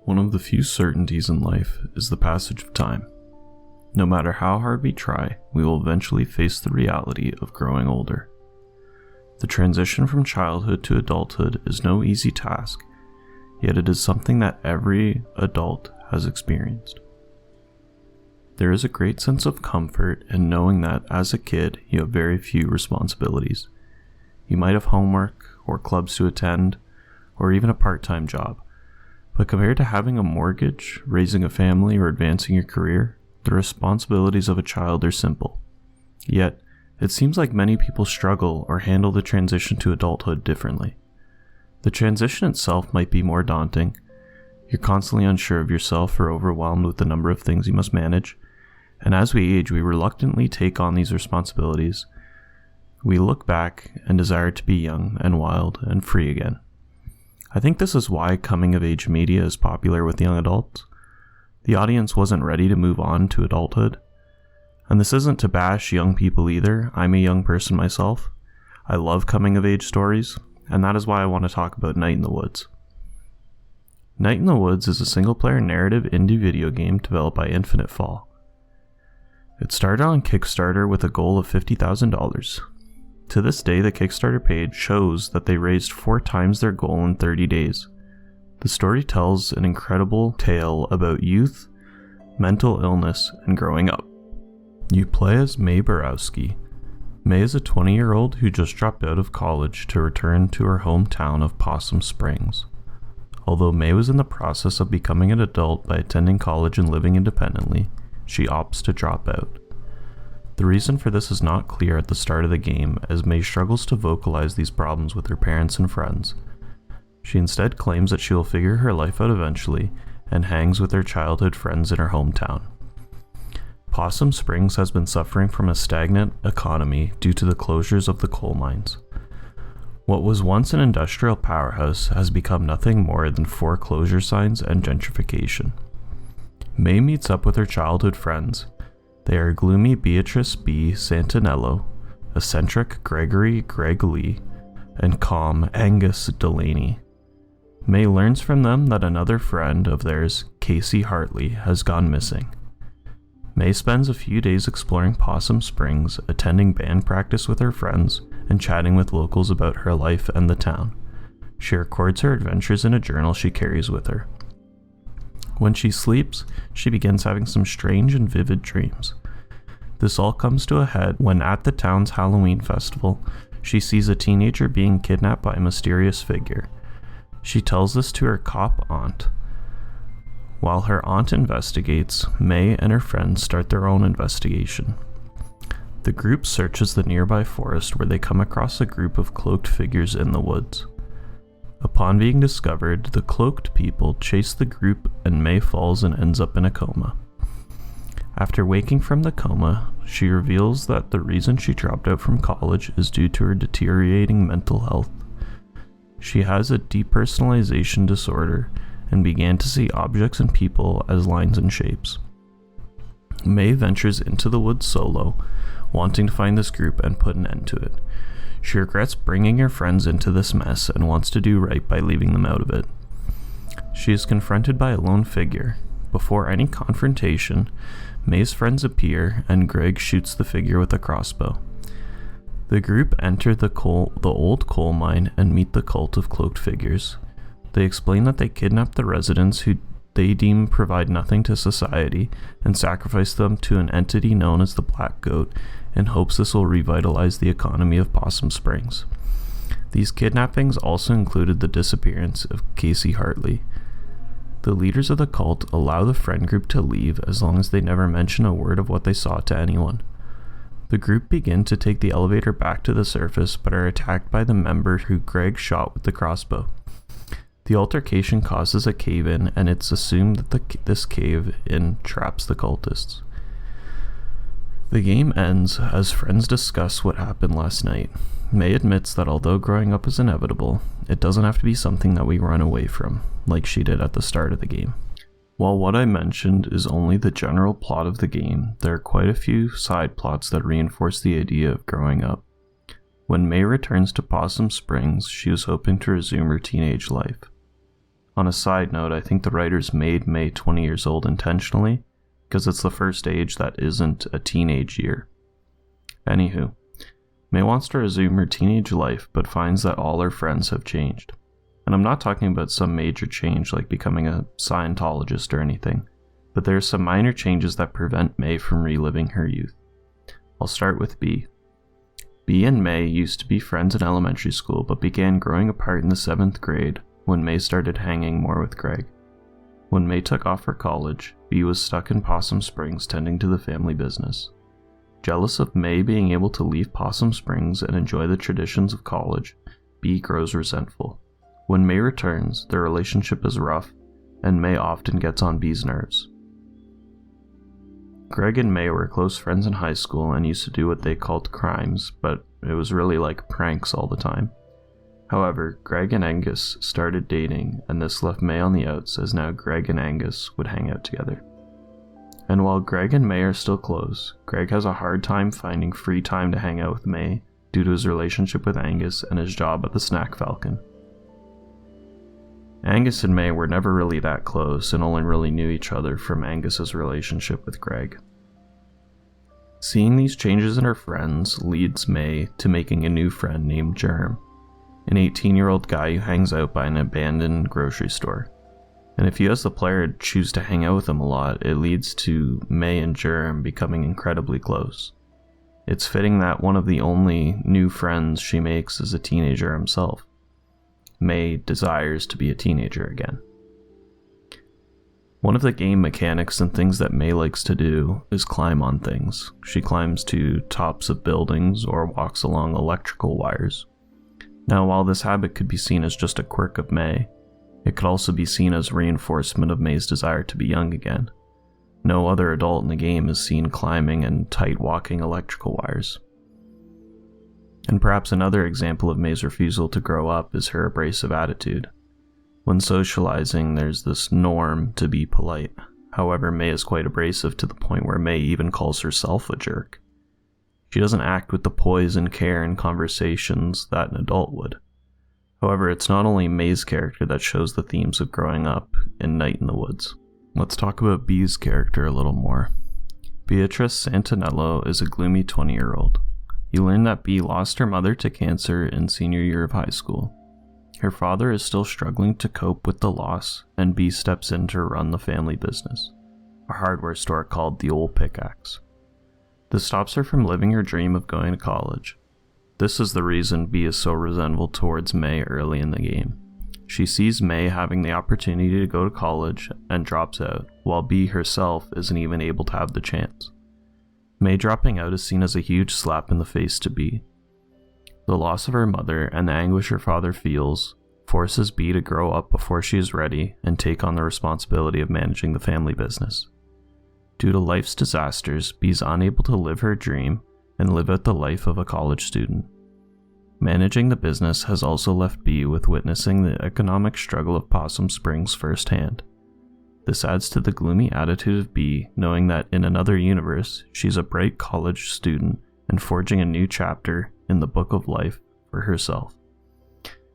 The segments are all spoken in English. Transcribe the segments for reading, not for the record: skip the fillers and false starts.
One of the few certainties in life is the passage of time. No matter how hard we try, we will eventually face the reality of growing older. The transition from childhood to adulthood is no easy task, yet it is something that every adult has experienced. There is a great sense of comfort in knowing that as a kid you have very few responsibilities. You might have homework, or clubs to attend, or even a part-time job. But compared to having a mortgage, raising a family, or advancing your career, the responsibilities of a child are simple. Yet, it seems like many people struggle or handle the transition to adulthood differently. The transition itself might be more daunting. You're constantly unsure of yourself or overwhelmed with the number of things you must manage. And as we age, we reluctantly take on these responsibilities. We look back and desire to be young and wild and free again. I think this is why coming-of-age media is popular with young adults. The audience wasn't ready to move on to adulthood. And this isn't to bash young people either. I'm a young person myself. I love coming-of-age stories, and that is why I want to talk about Night in the Woods. Night in the Woods is a single-player narrative indie video game developed by Infinite Fall. It started on Kickstarter with a goal of $50,000. To this day, the Kickstarter page shows that they raised 4 times their goal in 30 days. The story tells an incredible tale about youth, mental illness, and growing up. You play as May Borowski. May is a 20-year-old who just dropped out of college to return to her hometown of Possum Springs. Although May was in the process of becoming an adult by attending college and living independently, she opts to drop out. The reason for this is not clear at the start of the game, as May struggles to vocalize these problems with her parents and friends. She instead claims that she will figure her life out eventually, and hangs with her childhood friends in her hometown. Possum Springs has been suffering from a stagnant economy due to the closures of the coal mines. What was once an industrial powerhouse has become nothing more than foreclosure signs and gentrification. May meets up with her childhood friends. They are gloomy Beatrice B. Santinello, eccentric Gregory Greg Lee, and calm Angus Delaney. May learns from them that another friend of theirs, Casey Hartley, has gone missing. May spends a few days exploring Possum Springs, attending band practice with her friends, and chatting with locals about her life and the town. She records her adventures in a journal she carries with her. When she sleeps, she begins having some strange and vivid dreams. This all comes to a head when at the town's Halloween festival, she sees a teenager being kidnapped by a mysterious figure. She tells this to her cop aunt. While her aunt investigates, May and her friends start their own investigation. The group searches the nearby forest where they come across a group of cloaked figures in the woods. Upon being discovered, the cloaked people chase the group and May falls and ends up in a coma. After waking from the coma, she reveals that the reason she dropped out from college is due to her deteriorating mental health. She has a depersonalization disorder and began to see objects and people as lines and shapes. May ventures into the woods solo, wanting to find this group and put an end to it. She regrets bringing her friends into this mess and wants to do right by leaving them out of it. She is confronted by a lone figure. Before any confrontation, May's friends appear and Greg shoots the figure with a crossbow. The group enter the old coal mine and meet the cult of cloaked figures. They explain that they kidnapped the residents who they deem provide nothing to society and sacrifice them to an entity known as the Black Goat in hopes this will revitalize the economy of Possum Springs. These kidnappings also included the disappearance of Casey Hartley. The leaders of the cult allow the friend group to leave as long as they never mention a word of what they saw to anyone. The group begin to take the elevator back to the surface but are attacked by the member who Greg shot with the crossbow. The altercation causes a cave-in, and it's assumed that this cave-in traps the cultists. The game ends as friends discuss what happened last night. May admits that although growing up is inevitable, it doesn't have to be something that we run away from, like she did at the start of the game. While what I mentioned is only the general plot of the game, there are quite a few side plots that reinforce the idea of growing up. When May returns to Possum Springs, she was hoping to resume her teenage life. On a side note, I think the writers made May 20 years old intentionally, because it's the first age that isn't a teenage year. Anywho, May wants to resume her teenage life, but finds that all her friends have changed. And I'm not talking about some major change like becoming a Scientologist or anything, but there are some minor changes that prevent May from reliving her youth. I'll start with B. B and May used to be friends in elementary school, but began growing apart in the 7th grade when May started hanging more with Greg. When May took off for college, B was stuck in Possum Springs tending to the family business. Jealous of May being able to leave Possum Springs and enjoy the traditions of college, B grows resentful. When May returns, their relationship is rough, and May often gets on B's nerves. Greg and May were close friends in high school and used to do what they called crimes, but it was really like pranks all the time. However, Greg and Angus started dating, and this left May on the outs, as now Greg and Angus would hang out together. And while Greg and May are still close, Greg has a hard time finding free time to hang out with May due to his relationship with Angus and his job at the Snack Falcon. Angus and May were never really that close and only really knew each other from Angus's relationship with Greg. Seeing these changes in her friends leads May to making a new friend named Germ, an 18-year-old guy who hangs out by an abandoned grocery store. And if you as the player choose to hang out with him a lot, it leads to May and Germ becoming incredibly close. It's fitting that one of the only new friends she makes is a teenager himself. May desires to be a teenager again. One of the game mechanics and things that May likes to do is climb on things. She climbs to tops of buildings or walks along electrical wires. Now, while this habit could be seen as just a quirk of May, it could also be seen as reinforcement of May's desire to be young again. No other adult in the game is seen climbing and tight walking electrical wires. And perhaps another example of May's refusal to grow up is her abrasive attitude. When socializing, there's this norm to be polite. However, May is quite abrasive to the point where May even calls herself a jerk. She doesn't act with the poise and care in conversations that an adult would. However, it's not only May's character that shows the themes of growing up in Night in the Woods. Let's talk about B's character a little more. Beatrice Santinello is a gloomy 20-year-old. You learn that B lost her mother to cancer in senior year of high school. Her father is still struggling to cope with the loss, and B steps in to run the family business, a hardware store called the Old Pickaxe. This stops her from living her dream of going to college. This is the reason B is so resentful towards May early in the game. She sees May having the opportunity to go to college and drops out, while B herself isn't even able to have the chance. May dropping out is seen as a huge slap in the face to B. The loss of her mother and the anguish her father feels forces B to grow up before she is ready and take on the responsibility of managing the family business. Due to life's disasters, B is unable to live her dream and live out the life of a college student. Managing the business has also left B with witnessing the economic struggle of Possum Springs firsthand. This adds to the gloomy attitude of B, knowing that in another universe, she's a bright college student and forging a new chapter in the book of life for herself.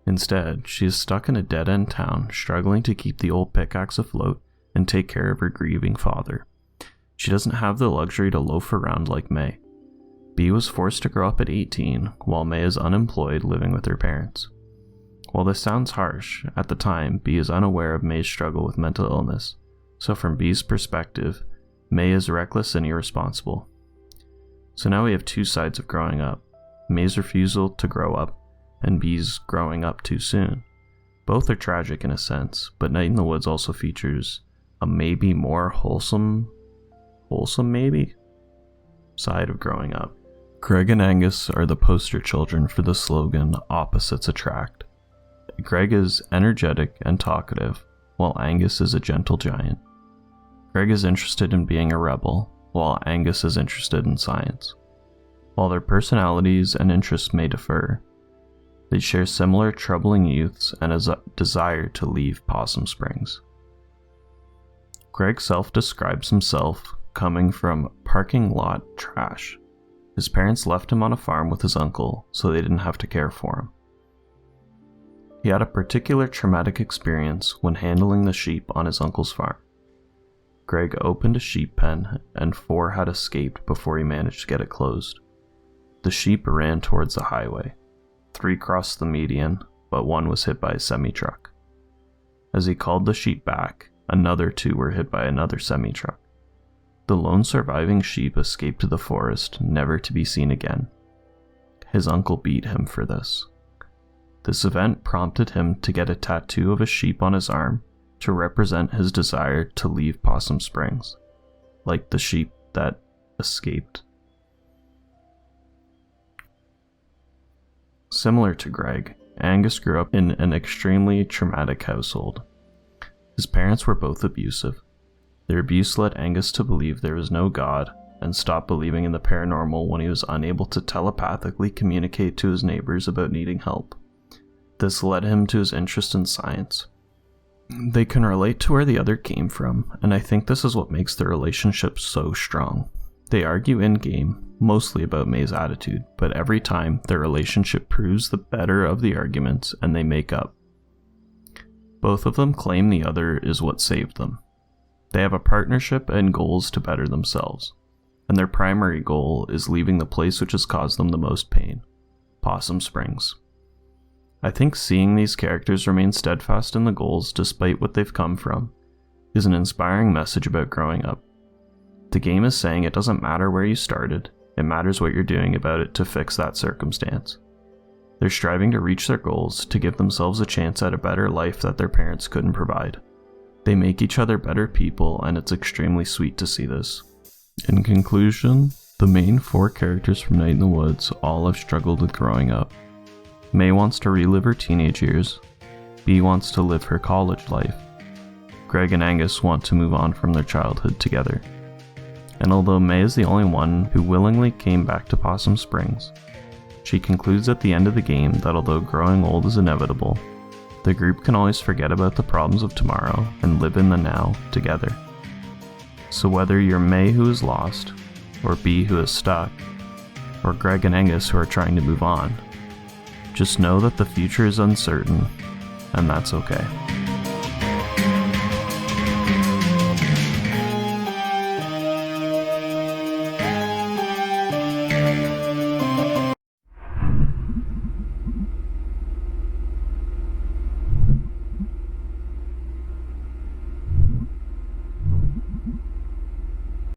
Instead, she is stuck in a dead-end town, struggling to keep the Old Pickaxe afloat and take care of her grieving father. She doesn't have the luxury to loaf around like May. B was forced to grow up at 18, while May is unemployed living with her parents. While this sounds harsh, at the time, B is unaware of May's struggle with mental illness, so from B's perspective, May is reckless and irresponsible. So now we have two sides of growing up, May's refusal to grow up, and B's growing up too soon. Both are tragic in a sense, but Night in the Woods also features a maybe more wholesome maybe, side of growing up. Greg and Angus are the poster children for the slogan, opposites attract. Greg is energetic and talkative, while Angus is a gentle giant. Greg is interested in being a rebel, while Angus is interested in science. While their personalities and interests may differ, they share similar troubling youths and a desire to leave Possum Springs. Greg self-describes himself coming from parking lot trash. His parents left him on a farm with his uncle, so they didn't have to care for him. He had a particular traumatic experience when handling the sheep on his uncle's farm. Greg opened a sheep pen, and 4 had escaped before he managed to get it closed. The sheep ran towards the highway. 3 crossed the median, but 1 was hit by a semi-truck. As he called the sheep back, another 2 were hit by another semi-truck. The lone surviving sheep escaped to the forest, never to be seen again. His uncle beat him for this. This event prompted him to get a tattoo of a sheep on his arm to represent his desire to leave Possum Springs, like the sheep that escaped. Similar to Greg, Angus grew up in an extremely traumatic household. His parents were both abusive. Their abuse led Angus to believe there was no God and stop believing in the paranormal when he was unable to telepathically communicate to his neighbors about needing help. This led him to his interest in science. They can relate to where the other came from, and I think this is what makes their relationship so strong. They argue in-game, mostly about May's attitude, but every time their relationship proves the better of the arguments and they make up. Both of them claim the other is what saved them. They have a partnership and goals to better themselves, and their primary goal is leaving the place which has caused them the most pain, Possum Springs. I think seeing these characters remain steadfast in the goals despite what they've come from is an inspiring message about growing up. The game is saying it doesn't matter where you started, it matters what you're doing about it to fix that circumstance. They're striving to reach their goals to give themselves a chance at a better life that their parents couldn't provide. They make each other better people, and it's extremely sweet to see this. In conclusion, the main 4 characters from Night in the Woods all have struggled with growing up. May wants to relive her teenage years. Bee wants to live her college life. Greg and Angus want to move on from their childhood together. And although May is the only one who willingly came back to Possum Springs, she concludes at the end of the game that although growing old is inevitable, the group can always forget about the problems of tomorrow and live in the now together. So whether you're May who is lost, or Bee who is stuck, or Greg and Angus who are trying to move on, just know that the future is uncertain, and that's okay.